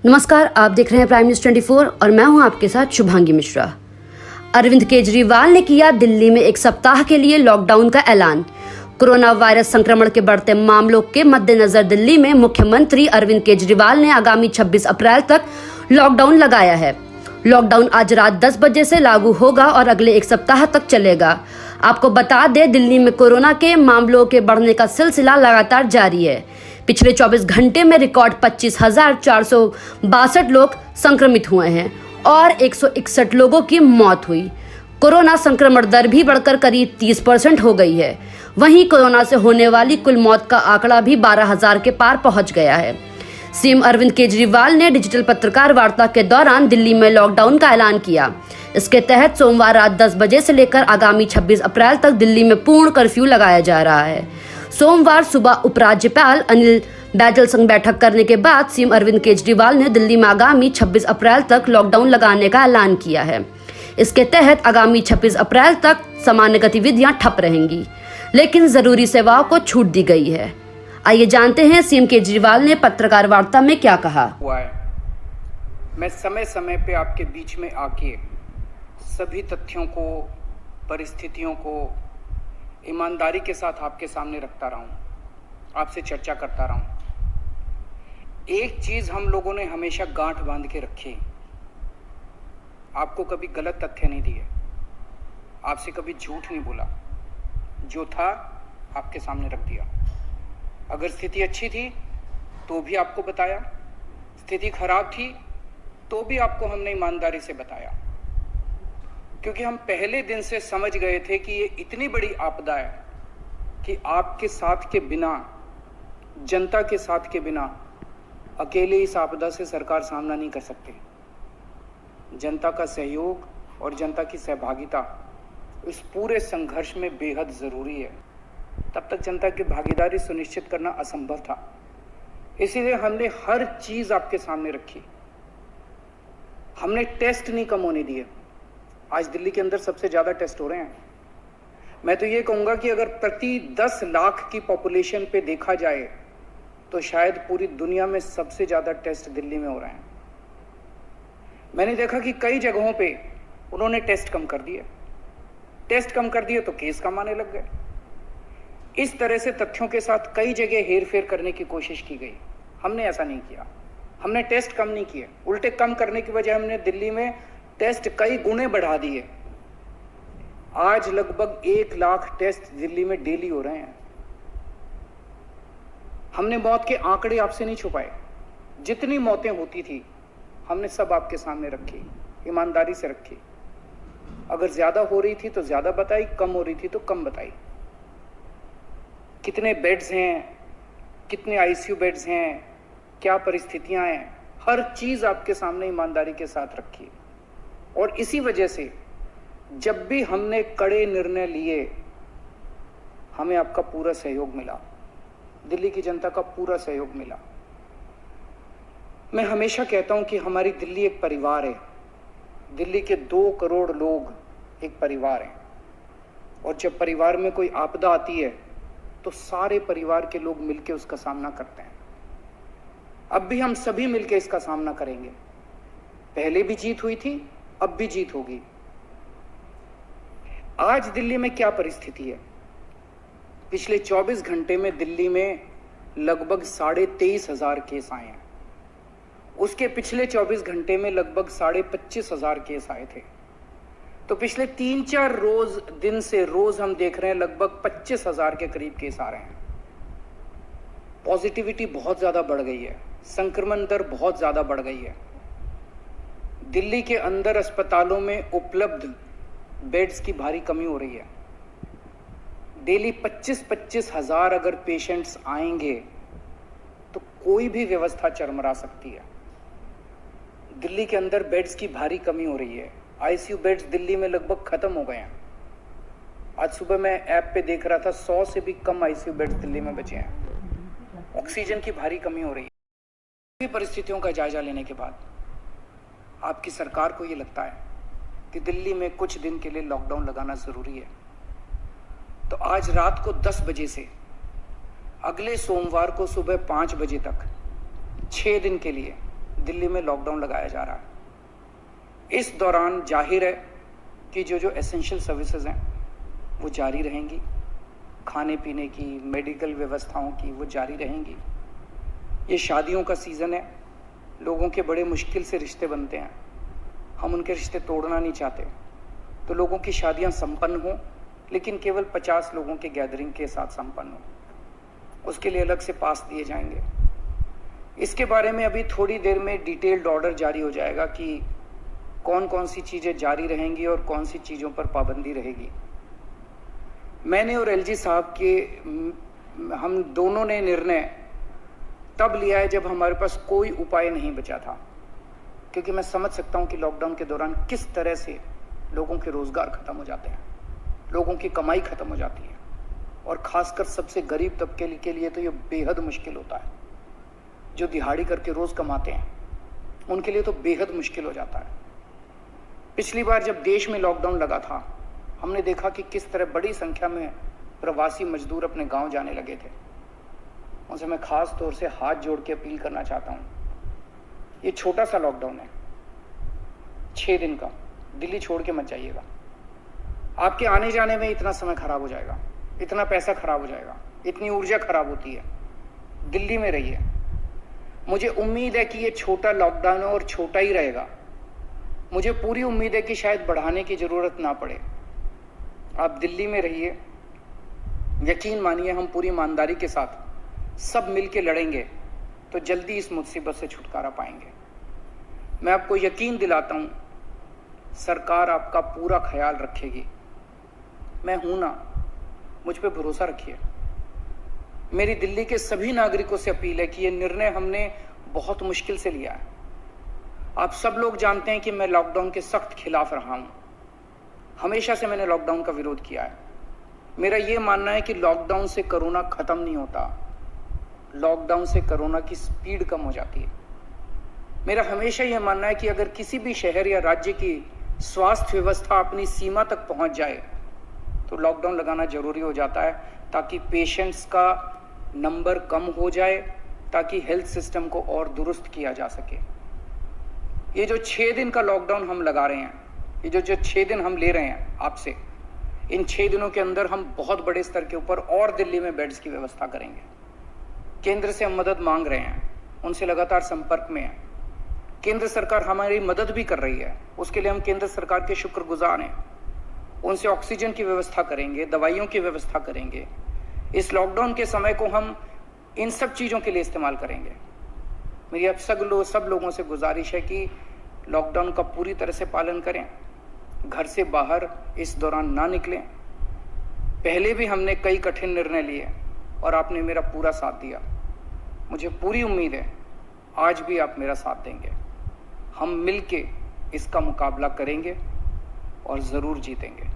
नमस्कार, आप देख रहे हैं प्राइम न्यूज 24 और मैं हूं आपके साथ शुभांगी मिश्रा। अरविंद केजरीवाल ने किया दिल्ली में एक सप्ताह के लिए लॉकडाउन का ऐलान। कोरोना वायरस संक्रमण के बढ़ते मामलों के मद्देनजर दिल्ली में मुख्यमंत्री अरविंद केजरीवाल ने आगामी 26 अप्रैल तक लॉकडाउन लगाया है। लॉकडाउन आज रात 10 बजे से लागू होगा और अगले एक सप्ताह तक चलेगा। आपको बता दें, दिल्ली में कोरोना के मामलों के बढ़ने का सिलसिला लगातार जारी है। पिछले 24 घंटे में रिकॉर्ड 25,462 लोग संक्रमित हुए हैं और 161 लोगों की मौत हुई। कोरोना संक्रमण दर भी बढ़कर करीब 30% हो गई है। वहीं कोरोना से होने वाली कुल मौत का आंकड़ा भी 12,000 के पार पहुंच गया है। सीएम अरविंद केजरीवाल ने डिजिटल पत्रकार वार्ता के दौरान दिल्ली में लॉकडाउन का ऐलान किया। इसके तहत सोमवार रात 10 बजे से लेकर आगामी 26 अप्रैल तक दिल्ली में पूर्ण कर्फ्यू लगाया जा रहा है। सोमवार सुबह उपराज्यपाल अनिल बैजल संग बैठक करने के बाद सीएम अरविंद केजरीवाल ने दिल्ली में आगामी 26 अप्रैल तक लॉकडाउन लगाने का ऐलान किया है। इसके तहत आगामी 26 अप्रैल तक सामान्य गतिविधियां ठप रहेंगी, लेकिन जरूरी सेवाओं को छूट दी गई है। आइए जानते हैं सीएम केजरीवाल ने पत्रकार वार्ता में क्या कहा। मैं समय समय पे आपके बीच में आके सभी तथ्यों को, परिस्थितियों को ईमानदारी के साथ आपके सामने रखता रहा हूं, आपसे चर्चा करता रहा हूं। एक चीज हम लोगों ने हमेशा गांठ बांध के रखी, आपको कभी गलत तथ्य नहीं दिए, आपसे कभी झूठ नहीं बोला, जो था आपके सामने रख दिया। अगर स्थिति अच्छी थी तो भी आपको बताया, स्थिति खराब थी तो भी आपको हमने ईमानदारी से बताया, क्योंकि हम पहले दिन से समझ गए थे कि ये इतनी बड़ी आपदा है कि आपके साथ के बिना, जनता के साथ के बिना अकेले इस आपदा से सरकार सामना नहीं कर सकती। जनता का सहयोग और जनता की सहभागिता इस पूरे संघर्ष में बेहद जरूरी है। तब तक जनता की भागीदारी सुनिश्चित करना असंभव था, इसीलिए हमने हर चीज आपके सामने रखी। हमने टेस्ट नहीं कम होने दिए। आज दिल्ली के अंदर सबसे ज्यादा टेस्ट हो रहे हैं। मैं तो ये कहूंगा कि अगर प्रति 10 लाख की पॉपुलेशन पे देखा जाए तो शायद पूरी दुनिया में सबसे ज्यादा टेस्ट दिल्ली में हो रहे हैं। मैंने देखा कि कई जगहों पे उन्होंने टेस्ट कम कर दिए, टेस्ट कम कर दिए तो केस कम आने लग गए। इस तरह से तथ्यों के साथ कई जगह हेरफेर करने की कोशिश की गई। हमने ऐसा नहीं किया, हमने टेस्ट कम नहीं किए, उल्टे कम करने की वजह हमने दिल्ली में टेस्ट कई गुने बढ़ा दिए। आज लगभग 1 लाख टेस्ट दिल्ली में डेली हो रहे हैं। हमने मौत के आंकड़े आपसे नहीं छुपाए, जितनी मौतें होती थी हमने सब आपके सामने रखी, ईमानदारी से रखी। अगर ज्यादा हो रही थी तो ज्यादा बताई, कम हो रही थी तो कम बताई। कितने बेड्स हैं, कितने आईसीयू बेड्स हैं, क्या परिस्थितियां हैं, हर चीज आपके सामने ईमानदारी के साथ रखी। और इसी वजह से जब भी हमने कड़े निर्णय लिए, हमें आपका पूरा सहयोग मिला, दिल्ली की जनता का पूरा सहयोग मिला। मैं हमेशा कहता हूं कि हमारी दिल्ली एक परिवार है। दिल्ली के 2 करोड़ लोग एक परिवार हैं, और जब परिवार में कोई आपदा आती है तो सारे परिवार के लोग मिलकर उसका सामना करते हैं। अब भी हम सभी मिलकर इसका सामना करेंगे। पहले भी जीत हुई थी, अब भी जीत होगी। आज दिल्ली में क्या परिस्थिति है? पिछले 24 घंटे में दिल्ली में लगभग 23,500 केस आए हैं। उसके पिछले 24 घंटे में लगभग 25,500 केस आए थे। तो पिछले 3-4 दिन से रोज हम देख रहे हैं लगभग 25,000 के करीब केस आ रहे हैं। पॉजिटिविटी बहुत ज्यादा बढ़ गई है, संक्रमण दर बहुत ज्यादा बढ़ गई है। दिल्ली के अंदर अस्पतालों में उपलब्ध बेड्स की भारी कमी हो रही है। डेली 25-25 हजार अगर पेशेंट्स आएंगे तो कोई भी व्यवस्था चरमरा सकती है। दिल्ली के अंदर बेड्स की भारी कमी हो रही है। आईसीयू बेड्स दिल्ली में लगभग खत्म हो गए हैं। आज सुबह मैं ऐप पे देख रहा था 100 से भी कम आईसीयू बेड्स दिल्ली में बचे हैं। ऑक्सीजन की भारी कमी हो रही है। परिस्थितियों का जायजा लेने के बाद आपकी सरकार को यह लगता है कि दिल्ली में कुछ दिन के लिए लॉकडाउन लगाना जरूरी है, तो आज रात को 10 बजे से अगले सोमवार को सुबह 5 बजे तक 6 दिन के लिए दिल्ली में लॉकडाउन लगाया जा रहा है। इस दौरान जाहिर है कि जो एसेंशियल सर्विसेज हैं वो जारी रहेंगी, खाने पीने की, मेडिकल व्यवस्थाओं की वो जारी रहेंगी। ये शादियों का सीज़न है, लोगों के बड़े मुश्किल से रिश्ते बनते हैं, हम उनके रिश्ते तोड़ना नहीं चाहते, तो लोगों की शादियां संपन्न हों, लेकिन केवल 50 लोगों के गैदरिंग के साथ संपन्न हो। उसके लिए अलग से पास दिए जाएंगे। इसके बारे में अभी थोड़ी देर में डिटेल्ड ऑर्डर जारी हो जाएगा कि कौन कौन सी चीज़ें जारी रहेंगी और कौन सी चीज़ों पर पाबंदी रहेगी। मैंने और एलजी साहब के हम दोनों ने निर्णय तब लिया है जब हमारे पास कोई उपाय नहीं बचा था, क्योंकि मैं समझ सकता हूं कि लॉकडाउन के दौरान किस तरह से लोगों के रोजगार खत्म हो जाते हैं, लोगों की कमाई खत्म हो जाती है, और खासकर सबसे गरीब तबके के लिए तो ये बेहद मुश्किल होता है। जो दिहाड़ी करके रोज कमाते हैं उनके लिए तो बेहद मुश्किल हो जाता है। पिछली बार जब देश में लॉकडाउन लगा था, हमने देखा कि किस तरह बड़ी संख्या में प्रवासी मजदूर अपने गांव जाने लगे थे। उनसे मैं खास तौर से हाथ जोड़ के अपील करना चाहता हूं, ये छोटा सा लॉकडाउन है, 6 दिन का, दिल्ली छोड़ के मत जाइएगा। आपके आने जाने में इतना समय खराब हो जाएगा, इतना पैसा खराब हो जाएगा, इतनी ऊर्जा खराब होती है। दिल्ली में रहिए। मुझे उम्मीद है कि ये छोटा लॉकडाउन है और छोटा ही रहेगा। मुझे पूरी उम्मीद है कि शायद बढ़ाने की जरूरत ना पड़े। आप दिल्ली में रहिए। यकीन मानिए, हम पूरी ईमानदारी के साथ सब मिलके लड़ेंगे तो जल्दी इस मुसीबत से छुटकारा पाएंगे। मैं आपको यकीन दिलाता हूं, सरकार आपका पूरा ख्याल रखेगी। मैं हूं ना, मुझ पे भरोसा रखिए। मेरी दिल्ली के सभी नागरिकों से अपील है कि ये निर्णय हमने बहुत मुश्किल से लिया है। आप सब लोग जानते हैं कि मैं लॉकडाउन के सख्त खिलाफ रहा हूं। हमेशा से मैंने लॉकडाउन का विरोध किया है। मेरा ये मानना है कि लॉकडाउन से कोरोना खत्म नहीं होता, लॉकडाउन से कोरोना की स्पीड कम हो जाती है। मेरा हमेशा यह मानना है कि अगर किसी भी शहर या राज्य की स्वास्थ्य व्यवस्था अपनी सीमा तक पहुंच जाए तो लॉकडाउन लगाना जरूरी हो जाता है, ताकि पेशेंट्स का नंबर कम हो जाए, ताकि हेल्थ सिस्टम को और दुरुस्त किया जा सके। ये जो 6 दिन का लॉकडाउन हम लगा रहे हैं, ये जो 6 दिन हम ले रहे हैं आपसे, इन 6 दिनों के अंदर हम बहुत बड़े स्तर के ऊपर और दिल्ली में बेड्स की व्यवस्था करेंगे। केंद्र से हम मदद मांग रहे हैं, उनसे लगातार संपर्क में हैं। केंद्र सरकार हमारी मदद भी कर रही है, उसके लिए हम केंद्र सरकार के शुक्रगुजार हैं। उनसे ऑक्सीजन की व्यवस्था करेंगे, दवाइयों की व्यवस्था करेंगे। इस लॉकडाउन के समय को हम इन सब चीज़ों के लिए इस्तेमाल करेंगे। मेरी अब सब लोगों से गुजारिश है कि लॉकडाउन का पूरी तरह से पालन करें, घर से बाहर इस दौरान ना निकलें। पहले भी हमने कई कठिन निर्णय लिए और आपने मेरा पूरा साथ दिया। मुझे पूरी उम्मीद है आज भी आप मेरा साथ देंगे। हम मिलके इसका मुकाबला करेंगे और ज़रूर जीतेंगे।